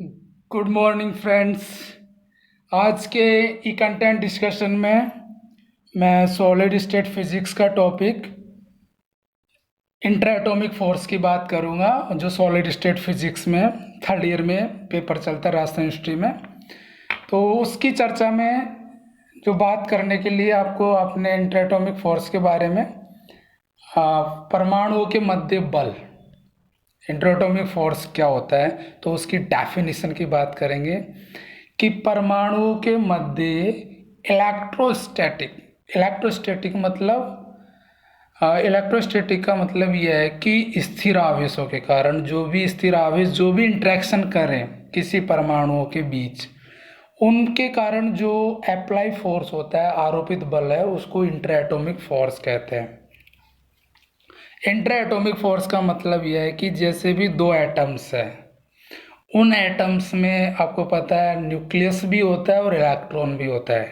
Good morning friends. आज के ई content discussion में मैं सॉलिड स्टेट फिजिक्स का टॉपिक इंटर एटॉमिक फोर्स की बात करूंगा, जो सॉलिड स्टेट फिजिक्स में थर्ड ईयर में पेपर चलता है राजस्थान यूनिवर्सिटी में। तो उसकी चर्चा में जो बात करने के लिए आपको अपने इंटर एटॉमिक फोर्स के बारे में परमाणुओं के मध्य बल इंटर एटॉमिक फोर्स क्या होता है, तो उसकी डेफिनेशन की बात करेंगे कि परमाणुओं के मध्य इलेक्ट्रोस्टैटिक मतलब इलेक्ट्रोस्टैटिक का मतलब यह है कि स्थिर आवेशों के कारण जो भी स्थिर आवेश जो भी इंटरेक्शन करें किसी परमाणुओं के बीच, उनके कारण जो अप्लाई फोर्स होता है, आरोपित बल है, उसको इंटर एटॉमिक फोर्स कहते हैं। इंटर एटॉमिक फोर्स का मतलब यह है कि जैसे भी दो एटम्स है, उन एटम्स में आपको पता है न्यूक्लियस भी होता है और इलेक्ट्रॉन भी होता है।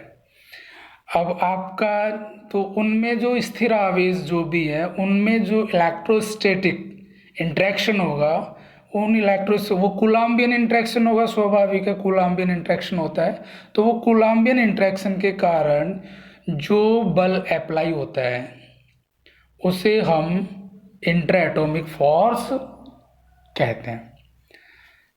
अब आपका तो उनमें जो स्थिर आवेश जो भी है, उनमें जो इलेक्ट्रोस्टैटिक इंट्रैक्शन होगा, उन इलेक्ट्रो वो कूलम्बियन इंट्रैक्शन होगा, स्वाभाविक है कूलम्बियन इंट्रैक्शन होता है। तो वो कूलम्बियन इंट्रैक्शन के कारण जो बल अप्लाई होता है उसे हम इंटर एटॉमिक फोर्स कहते हैं।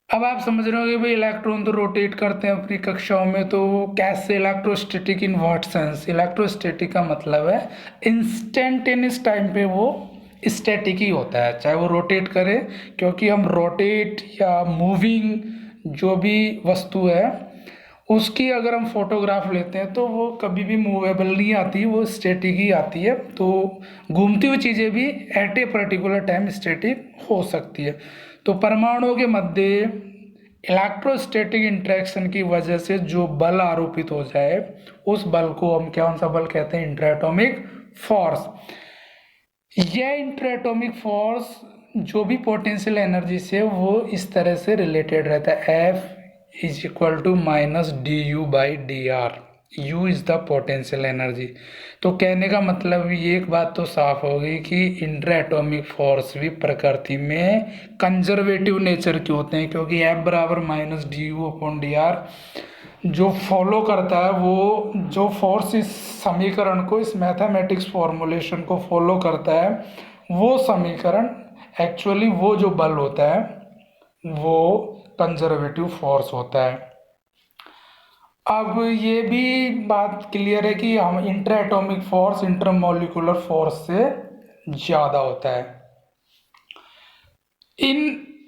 अब आप समझ रहे होंगे भाई इलेक्ट्रॉन तो रोटेट करते हैं अपनी कक्षाओं में, तो कैसे electrostatic in what sense. Electrostatic का मतलब है इंस्टेंटेनियस टाइम पे वो स्टैटिक ही होता है, चाहे वो रोटेट करे, क्योंकि हम रोटेट या मूविंग जो भी वस्तु है उसकी अगर हम फोटोग्राफ लेते हैं तो वो कभी भी मूवेबल नहीं आती, वो स्टैटिक ही आती है। तो घूमती हुई चीज़ें भी at a particular time static हो सकती है। तो परमाणुओं के मध्य इलेक्ट्रोस्टैटिक इंटरेक्शन की वजह से जो बल आरोपित हो जाए, उस बल को हम कौन सा बल कहते हैं? Inter atomic force. यह इंटर एटॉमिक फोर्स जो भी पोटेंशियल एनर्जी से वो इस तरह से रिलेटेड रहता है, F is equal to minus D U by D R. U is the potential energy. तो कहने का मतलब ये एक बात तो साफ हो गई कि इंटर एटॉमिक फोर्स भी प्रकृति में कंजर्वेटिव नेचर के होते हैं, क्योंकि F बराबर minus D you upon D R जो फॉलो करता है, वो जो फोर्स इस समीकरण को, इस मैथमेटिक्स फॉर्मूलेशन को फॉलो करता है, वो समीकरण एक्चुअली वो जो बल होता है वो कंजर्वेटिव फोर्स होता है। अब ये भी बात क्लियर है कि हम inter atomic force intermolecular force से ज़्यादा होता है। इन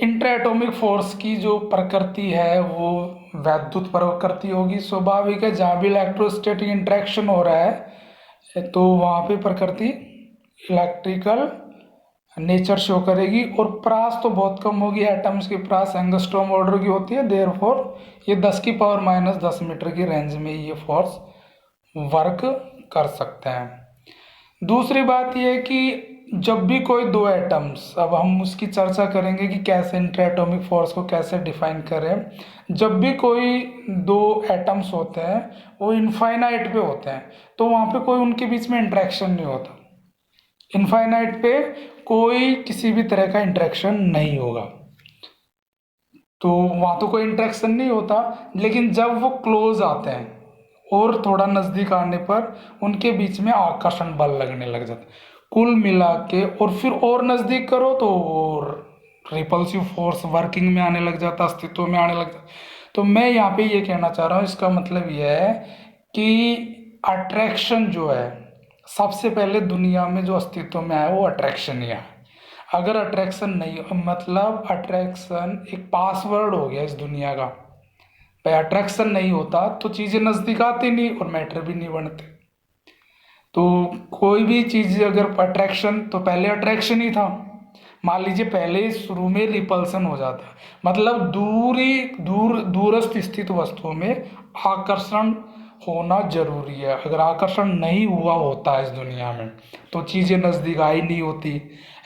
इंटर एटॉमिक फोर्स की जो प्रकृति है वो वैद्युत प्रकृति होगी, स्वाभाविक है। जहाँ भी इलेक्ट्रोस्टैटिक इंटरेक्शन हो रहा है तो वहाँ पे प्रकृति इलेक्ट्रिकल नेचर शो करेगी, और प्रास तो बहुत कम होगी। एटम्स की प्रास एंगस्ट्रॉम ऑर्डर की होती है, देयरफॉर ये 10 की पावर माइनस 10 मीटर की रेंज में ये फोर्स वर्क कर सकते हैं। दूसरी बात यह है कि जब भी कोई दो एटम्स, अब हम उसकी चर्चा करेंगे कि कैसे इंटर एटॉमिक फोर्स को कैसे डिफाइन करें। जब भी कोई दो एटम्स होते हैं वो इनफाइनाइट पे होते हैं, तो वहाँ पे कोई उनके बीच में इंटरेक्शन नहीं होता। इनफाइनाइट पे कोई किसी भी तरह का इंटरेक्शन नहीं होगा, तो वहाँ तो कोई इंटरेक्शन नहीं होता। लेकिन जब वो क्लोज आते हैं और थोड़ा नज़दीक आने पर उनके बीच में आकर्षण बल लगने लग जाता है। कुल मिला के और फिर और नज़दीक करो तो और रिपल्सिव फोर्स वर्किंग में आने लग जाता, अस्तित्व में आने लग जाता। तो मैं यहाँ पे ये कहना चाह रहा हूँ, इसका मतलब यह है कि अट्रैक्शन जो है, सबसे पहले दुनिया में जो अस्तित्व में आया वो अट्रैक्शन ही है। अगर अट्रैक्शन नहीं, मतलब अट्रैक्शन एक पासवर्ड हो गया इस दुनिया का। भाई अट्रैक्शन नहीं होता तो चीज़ें नज़दीक आती नहीं और मैटर भी नहीं बनते। तो कोई भी चीज़ अगर अट्रैक्शन, तो पहले अट्रैक्शन ही था। मान लीजिए पहले शुरू में रिपल्सन हो जाता, मतलब दूरस्थ स्थित वस्तुओं में आकर्षण होना जरूरी है। अगर आकर्षण नहीं हुआ होता इस दुनिया में तो चीज़ें नज़दीक आई नहीं होती,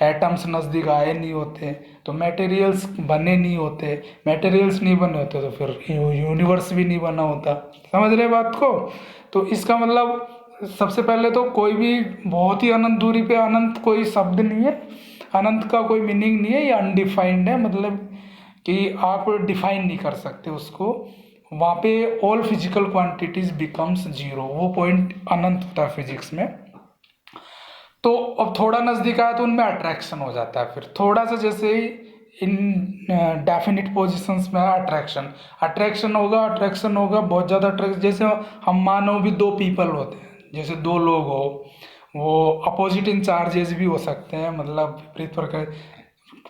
एटम्स नज़दीक आए नहीं होते, तो मटेरियल्स बने नहीं होते। मटेरियल्स नहीं बने होते तो फिर यूनिवर्स भी नहीं बना होता। समझ रहे बात को? तो इसका मतलब सबसे पहले तो कोई भी बहुत ही अनंत दूरी पे, अनंत कोई शब्द नहीं है, अनंत का कोई मीनिंग नहीं है, ये अनडिफाइंड है। मतलब कि आप डिफाइन नहीं कर सकते उसको, वहाँ पे all physical quantities becomes zero, वो पॉइंट अनंत होता है फिजिक्स में। तो अब थोड़ा नज़दीक आया तो उनमें अट्रैक्शन हो जाता है, फिर थोड़ा सा जैसे ही इन डेफिनिट पोजिशंस में अट्रैक्शन अट्रैक्शन होगा, बहुत ज़्यादा अट्रैक्शन। जैसे हम मानो भी दो पीपल होते हैं, जैसे दो लोग हो, वो अपोजिट इन चार्जेस भी हो सकते हैं, मतलब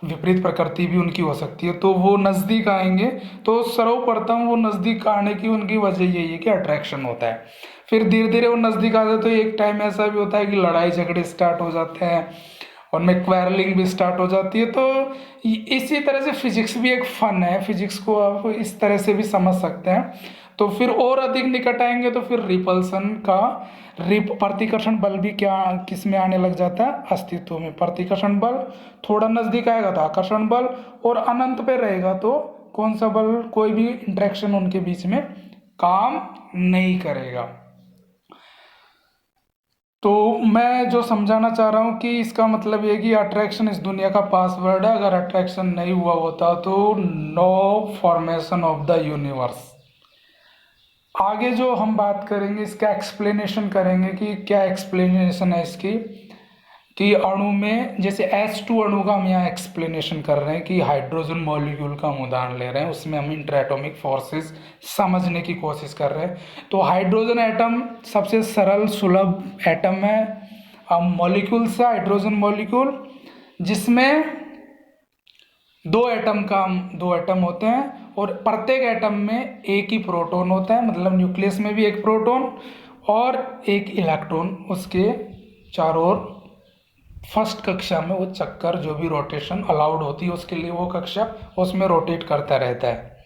विपरीत प्रकृति भी उनकी हो सकती है, तो वो नज़दीक आएंगे। तो सर्वप्रथम वो नज़दीक आने की उनकी वजह यही है कि अट्रैक्शन होता है। फिर धीरे धीरे वो नज़दीक आ जाते, तो एक टाइम ऐसा भी होता है कि लड़ाई झगड़े स्टार्ट हो जाते हैं, उनमें क्वेरलिंग भी स्टार्ट हो जाती है। तो इसी तरह से फिजिक्स भी एक फन है, फिजिक्स को आप इस तरह से भी समझ सकते हैं। तो फिर और अधिक निकट आएंगे तो फिर रिपल्सन का प्रतिकर्षण बल भी क्या किस में आने लग जाता है, अस्तित्व में। प्रतिकर्षण बल थोड़ा नज़दीक आएगा तो आकर्षण बल, और अनंत पे रहेगा तो कौन सा बल, कोई भी इंटरेक्शन उनके बीच में काम नहीं करेगा। तो मैं जो समझाना चाह रहा हूँ कि इसका मतलब ये कि अट्रैक्शन इस दुनिया का पासवर्ड है। अगर अट्रैक्शन नहीं हुआ होता तो no formation of the universe. आगे जो हम बात करेंगे इसका एक्सप्लेनेशन करेंगे कि क्या एक्सप्लेनेशन है इसकी, कि अणु में जैसे H2 अणु का हम यहाँ एक्सप्लेनेशन कर रहे हैं, कि हाइड्रोजन मॉलिक्यूल का हम उदाहरण ले रहे हैं, उसमें हम इंटरएटॉमिक फोर्सेस समझने की कोशिश कर रहे हैं। तो हाइड्रोजन एटम सबसे सरल सुलभ एटम है, हम मॉलिक्यूल से हाइड्रोजन मॉलिक्यूल, जिसमें दो एटम होते हैं, और प्रत्येक एटम में एक ही प्रोटॉन होता है, मतलब न्यूक्लियस में भी एक प्रोटॉन और एक इलेक्ट्रॉन उसके चारों ओर। फर्स्ट कक्षा में वो चक्कर जो भी रोटेशन अलाउड होती है उसके लिए वो कक्षा उसमें रोटेट करता रहता है।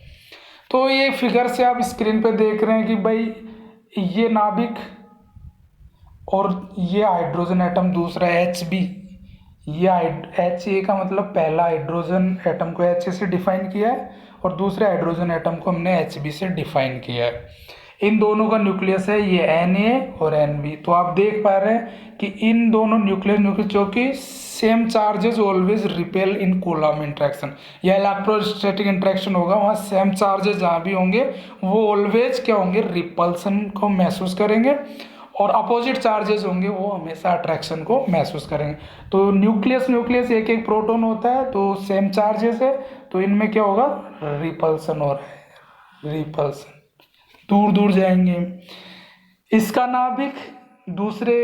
तो ये फिगर से आप स्क्रीन पे देख रहे हैं कि भाई ये नाभिक और ये हाइड्रोजन एटम, दूसरा Hb, ये Ha का मतलब पहला हाइड्रोजन एटम को H से डिफाइन किया है, और दूसरे हाइड्रोजन एटम को हमने Hb से डिफाइन किया है। इन दोनों का न्यूक्लियस है ये Na और Nb। तो आप देख पा रहे हैं कि इन दोनों न्यूक्लियस जो कि सेम चार्जेस ऑलवेज रिपेल इन कूलम्ब इंट्रैक्शन, या इलेक्ट्रोस्टैटिक इंट्रैक्शन होगा, वहाँ सेम चार्जेस जहाँ भी होंगे वो ऑलवेज क्या होंगे, रिपल्सन को महसूस करेंगे, और अपोजिट चार्जेस होंगे वो हमेशा अट्रैक्शन को महसूस करेंगे। तो न्यूक्लियस एक एक प्रोटॉन होता है, तो सेम चार्जेस है, तो इनमें क्या होगा, रिपल्सन हो रहा है, रिपल्सन, दूर दूर जाएंगे। इसका नाभिक दूसरे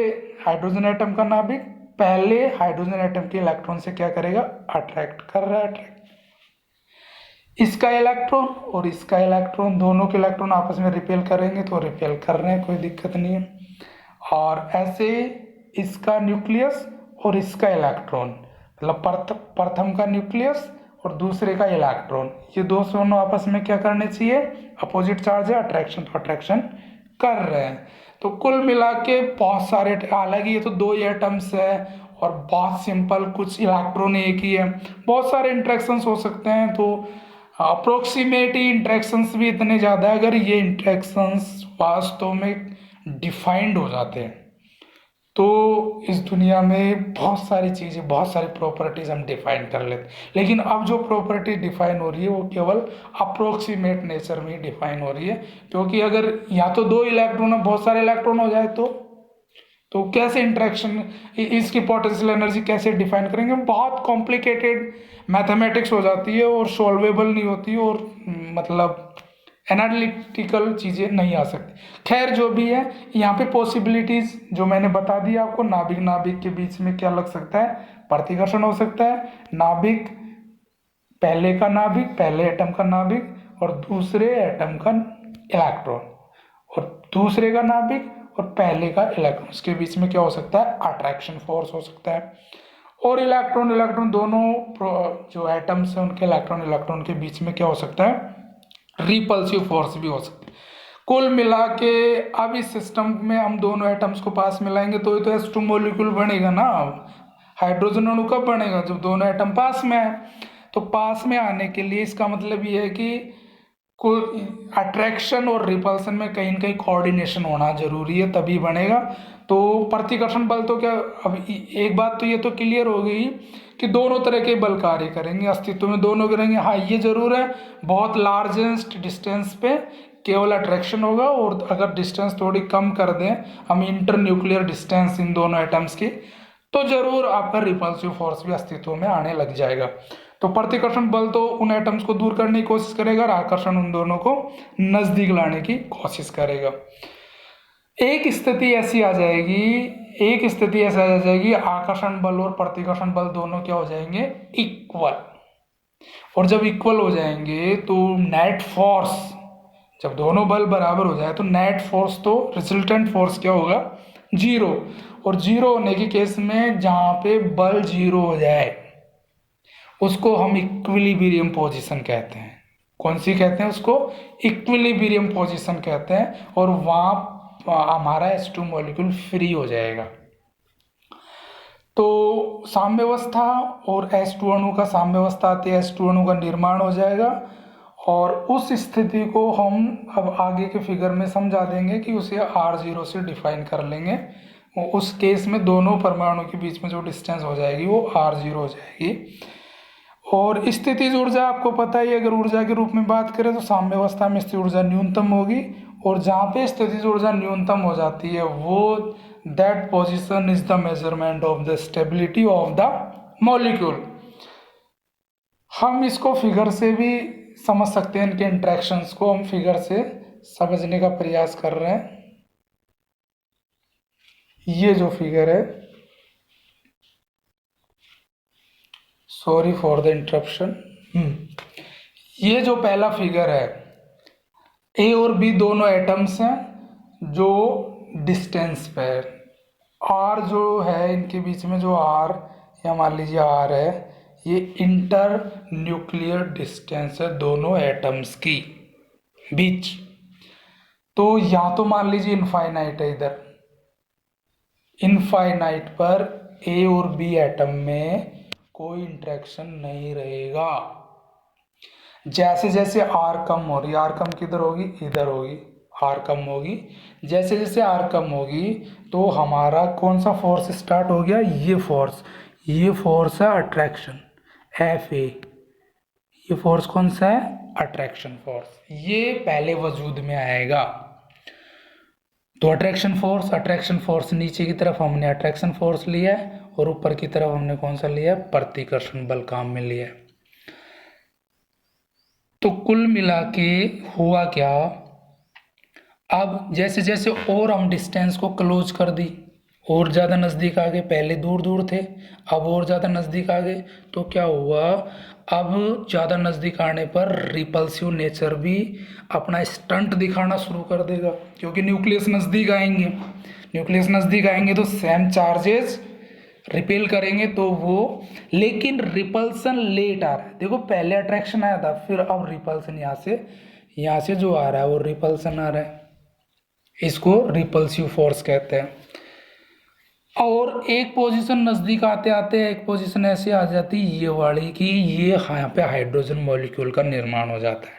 हाइड्रोजन एटम का नाभिक पहले हाइड्रोजन एटम के इलेक्ट्रॉन से क्या करेगा, अट्रैक्ट कर रहा है, अट्रैक्ट। इसका इलेक्ट्रॉन और इसका इलेक्ट्रॉन, दोनों के इलेक्ट्रॉन आपस में रिपेल करेंगे, तो रिपेल कर रहे हैं, कोई दिक्कत नहीं है। और ऐसे इसका न्यूक्लियस और इसका इलेक्ट्रॉन, मतलब प्रथम का न्यूक्लियस और दूसरे का इलेक्ट्रॉन, ये दोनों आपस में क्या करने चाहिए, अपोजिट चार्ज है, अट्रैक्शन, तो अट्रैक्शन कर रहे हैं। तो कुल मिला के बहुत सारे, हालांकि ये तो दो ही एटम्स है और बहुत सिंपल, कुछ इलेक्ट्रॉन एक ही है, बहुत सारे इंट्रैक्शंस हो सकते हैं। तो अप्रोक्सीमेटली इंट्रैक्शंस भी इतने ज़्यादा है, अगर ये इंट्रैक्शंस वास्तव में डिफाइंड हो जाते हैं तो इस दुनिया में बहुत सारी चीज़ें, बहुत सारी प्रॉपर्टीज हम डिफाइन कर लेते। लेकिन अब जो प्रॉपर्टी डिफाइन हो रही है वो केवल अप्रोक्सीमेट नेचर में डिफाइन हो रही है, क्योंकि अगर या तो दो इलेक्ट्रॉन है, बहुत सारे इलेक्ट्रॉन हो जाए तो कैसे इंटरेक्शन, इसकी पोटेंशियल एनर्जी कैसे डिफाइन करेंगे, बहुत कॉम्प्लिकेटेड मैथमेटिक्स हो जाती है और सॉल्वेबल नहीं होती, और मतलब एनालिटिकल चीज़ें नहीं आ सकती। खैर जो भी है, यहाँ पे पॉसिबिलिटीज़ जो मैंने बता दी आपको, नाभिक के बीच में क्या लग सकता है, प्रतिकर्षण हो सकता है। नाभिक, पहले एटम का नाभिक और दूसरे एटम का इलेक्ट्रॉन, और दूसरे का नाभिक और पहले का इलेक्ट्रॉन, उसके बीच में क्या हो सकता है, अट्रैक्शन फोर्स हो सकता है। और इलेक्ट्रॉन दोनों जो एटम्स हैं उनके इलेक्ट्रॉन के बीच में क्या हो सकता है, रिपल्सिव फोर्स भी हो सकती है। कुल मिला के अब इस सिस्टम में हम दोनों एटम्स को पास मिलाएंगे तो H2 मॉलिक्यूल बनेगा ना। हाइड्रोजन अणु कब बनेगा, जब दोनों एटम पास में है। तो पास में आने के लिए इसका मतलब ये है कि को अट्रैक्शन और रिपल्सन में कहीं ना कहीं कोऑर्डिनेशन होना जरूरी है, तभी बनेगा। तो प्रतिकर्षण बल तो क्या, अब एक बात तो ये तो क्लियर हो गई कि दोनों तरह के बल कार्य करेंगे, अस्तित्व में दोनों करेंगे। हाँ ये जरूर है, बहुत लार्जेस्ट डिस्टेंस पे केवल अट्रैक्शन होगा, और अगर डिस्टेंस थोड़ी कम कर दें हम, इंटर न्यूक्लियर डिस्टेंस इन दोनों एटम्स की, तो जरूर आपका रिपल्सिव फोर्स भी अस्तित्व में आने लग जाएगा। तो प्रतिकर्षण बल तो उन एटम्स को दूर करने की कोशिश करेगा, और आकर्षण उन दोनों को नजदीक लाने की कोशिश करेगा। एक स्थिति ऐसी आ जाएगी, एक स्थिति ऐसी आ जाएगी, आकर्षण बल और प्रतिकर्षण बल दोनों क्या हो जाएंगे, इक्वल। और जब इक्वल हो जाएंगे तो नेट फोर्स, जब दोनों बल बराबर हो जाए तो नेट फोर्स, तो रिजल्टेंट फोर्स क्या होगा, जीरो। और जीरो होने के केस में जहां पे बल जीरो हो जाए उसको हम इक्विलिब्रियम पोजीशन कहते हैं। कौन सी कहते हैं उसको, इक्विलिब्रियम पोजीशन कहते हैं। और वहां हमारा H2 मॉलिक्यूल फ्री हो जाएगा। तो साम्यावस्था और H2 अणु का साम्यावस्था आती है, H2 अणु का निर्माण हो जाएगा। और उस स्थिति को हम अब आगे के फिगर में समझा देंगे कि उसे R0 से डिफाइन कर लेंगे। उस केस में दोनों परमाणु के बीच में जो डिस्टेंस हो जाएगी वो R0 हो जाएगी। और स्थितिज ऊर्जा आपको पता ही, अगर ऊर्जा के रूप में बात करें तो साम्यावस्था में स्थिति ऊर्जा न्यूनतम होगी, और जहाँ पे स्थितिज ऊर्जा न्यूनतम हो जाती है वो that position is the measurement of the stability of the molecule. हम इसको फिगर से भी समझ सकते हैं, इनके इंट्रैक्शंस को हम फिगर से समझने का प्रयास कर रहे हैं। ये जो फिगर है, सॉरी फॉर द इंटरप्शन, ये जो पहला फिगर है, ए और बी दोनों एटम्स हैं जो डिस्टेंस पे है। आर जो है इनके बीच में जो आर, या मान लीजिए आर है, ये इंटर न्यूक्लियर डिस्टेंस है दोनों एटम्स की बीच। तो या तो मान लीजिए इनफाइनाइट है, इधर इनफाइनाइट पर ए और बी एटम में कोई इंटरेक्शन नहीं रहेगा। जैसे जैसे आर कम हो रही, आर कम किधर होगी, इधर होगी, आर कम होगी, जैसे जैसे आर कम होगी तो हमारा कौन सा फोर्स स्टार्ट हो गया, ये फोर्स है अट्रैक्शन, एफ ए। ये फोर्स कौन सा है, अट्रैक्शन फोर्स, ये पहले वजूद में आएगा। तो अट्रैक्शन फोर्स नीचे की तरफ हमने अट्रैक्शन फोर्स लिया है, और ऊपर की तरफ हमने कौन सा लिया है, प्रतिकर्षण बल काम में लिया है। तो कुल मिला के हुआ क्या, अब जैसे जैसे और हम डिस्टेंस को क्लोज कर दी, और ज़्यादा नज़दीक आ गए, पहले दूर दूर थे अब और ज़्यादा नज़दीक आ गए, तो क्या हुआ, अब ज़्यादा नज़दीक आने पर रिपल्सिव नेचर भी अपना स्टंट दिखाना शुरू कर देगा, क्योंकि न्यूक्लियस नज़दीक आएंगे तो सेम चार्जेस रिपेल करेंगे, तो वो, लेकिन रिपल्सन लेट आ रहा है। देखो पहले अट्रैक्शन आया था, फिर अब रिपल्सन यहाँ से जो आ रहा है वो रिपल्सन आ रहा है, इसको रिपल्सिव फोर्स कहते हैं। और एक पोजीशन नज़दीक आते आते एक पोजीशन ऐसे आ जाती है ये वाली कि ये यहाँ पे हाइड्रोजन मॉलिक्यूल का निर्माण हो जाता है,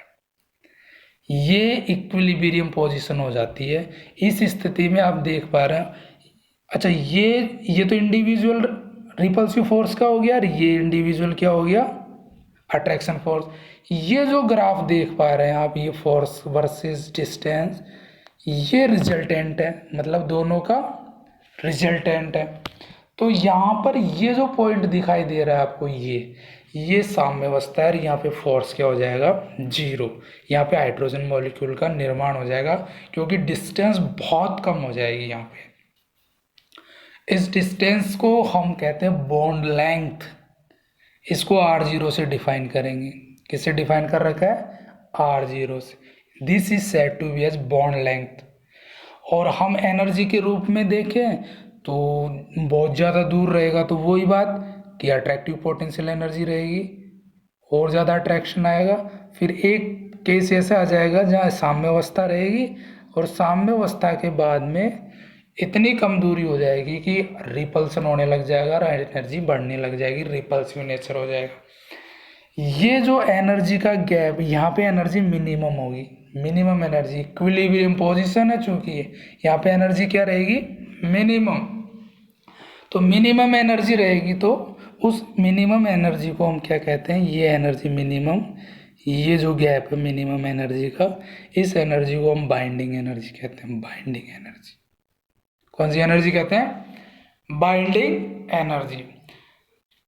ये इक्विलिब्रियम पोजीशन हो जाती है। इस स्थिति में आप देख पा रहे हैं, अच्छा ये तो इंडिविजुअल रिपल्सिव फोर्स का हो गया, और ये इंडिविजुअल क्या हो गया, अट्रैक्शन फोर्स। ये जो ग्राफ देख पा रहे हैं आप, ये फोर्स वर्सेस डिस्टेंस, ये रिजल्टेंट है, मतलब दोनों का रिजल्टेंट है। तो यहाँ पर ये जो पॉइंट दिखाई दे रहा है आपको, ये साम्यावस्था है, यहाँ पे फोर्स क्या हो जाएगा, जीरो। यहाँ पे हाइड्रोजन मॉलिक्यूल का निर्माण हो जाएगा, क्योंकि डिस्टेंस बहुत कम हो जाएगी यहाँ पे। इस डिस्टेंस को हम कहते हैं बॉन्ड लेंथ, इसको R0 से डिफाइन करेंगे। किससे डिफाइन कर रखा है, R0 से। This is said to be as bond length. और हम एनर्जी के रूप में देखें तो बहुत ज़्यादा दूर रहेगा, तो वही बात कि अट्रैक्टिव पोटेंशियल एनर्जी रहेगी, और ज़्यादा अट्रैक्शन आएगा। फिर एक केस ऐसा आ जाएगा जहाँ साम्यावस्था रहेगी, और साम्यावस्था के बाद में इतनी कम दूरी हो जाएगी कि रिपल्सन होने लग जाएगा और एनर्जी बढ़ने लग जाएगी, रिपल्सिव नेचर हो जाएगा। ये जो एनर्जी का गैप, यहाँ पे एनर्जी मिनिमम होगी, मिनिमम एनर्जी, इक्विलिब्रियम पोजीशन है चूंकि यहाँ पे एनर्जी क्या रहेगी, मिनिमम। तो मिनिमम एनर्जी रहेगी तो उस मिनिमम एनर्जी को हम क्या कहते हैं, ये एनर्जी मिनिमम, ये जो गैप है मिनिमम एनर्जी का, इस एनर्जी को हम बाइंडिंग एनर्जी कहते हैं, बाइंडिंग एनर्जी। कौन सी एनर्जी कहते हैं, बाइंडिंग एनर्जी।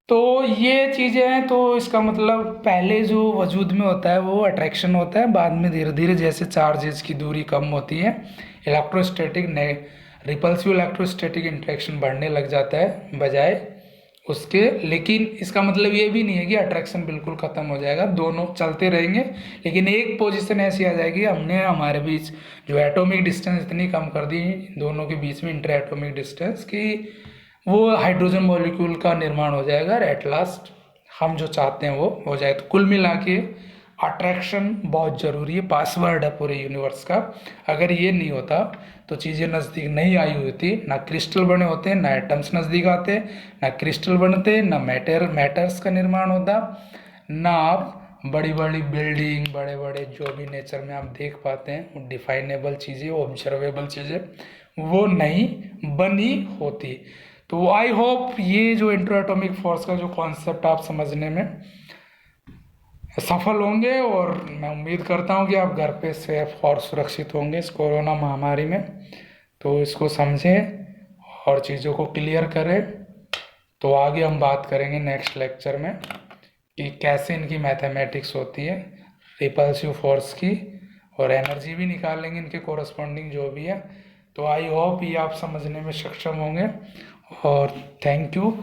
तो ये चीज़ें हैं, तो इसका मतलब पहले जो वजूद में होता है वो अट्रैक्शन होता है, बाद में धीरे धीरे जैसे चार्जेस की दूरी कम होती है, इलेक्ट्रोस्टैटिक रिपल्सिव इलेक्ट्रोस्टैटिक इंट्रैक्शन बढ़ने लग जाता है बजाय उसके। लेकिन इसका मतलब ये भी नहीं है कि अट्रैक्शन बिल्कुल ख़त्म हो जाएगा, दोनों चलते रहेंगे, लेकिन एक पोजीशन ऐसी आ जाएगी, हमने हमारे बीच जो एटॉमिक डिस्टेंस इतनी कम कर दी दोनों के बीच में, इंटर एटॉमिक डिस्टेंस, कि वो हाइड्रोजन मॉलिक्यूल का निर्माण हो जाएगा और एट लास्ट हम जो चाहते हैं वो हो जाए। तो कुल मिला के अट्रैक्शन बहुत ज़रूरी है, पासवर्ड है पूरे यूनिवर्स का। अगर ये नहीं होता तो चीज़ें नज़दीक नहीं आई हुई थी, ना क्रिस्टल बने होते, ना एटम्स नज़दीक आते, ना क्रिस्टल बनते, ना मैटर्स का निर्माण होता, ना आप बड़ी बड़ी बिल्डिंग, बड़े बड़े जो भी नेचर में आप देख पाते हैं डिफाइनेबल चीज़ें, ऑब्जर्वेबल चीज़ें, वो नहीं बनी होती। तो आई होप ये जो इंटर एटॉमिक फोर्स का जो कॉन्सेप्ट आप समझने में सफल होंगे, और मैं उम्मीद करता हूँ कि आप घर पे सेफ और सुरक्षित होंगे इस कोरोना महामारी में। तो इसको समझें और चीज़ों को क्लियर करें। तो आगे हम बात करेंगे नेक्स्ट लेक्चर में कि कैसे इनकी मैथमेटिक्स होती है, रिपल्सिव फोर्स की, और एनर्जी भी निकाल लेंगे इनके कोरस्पॉन्डिंग जो भी है। तो आई होप ये आप समझने में सक्षम होंगे, और थैंक यू।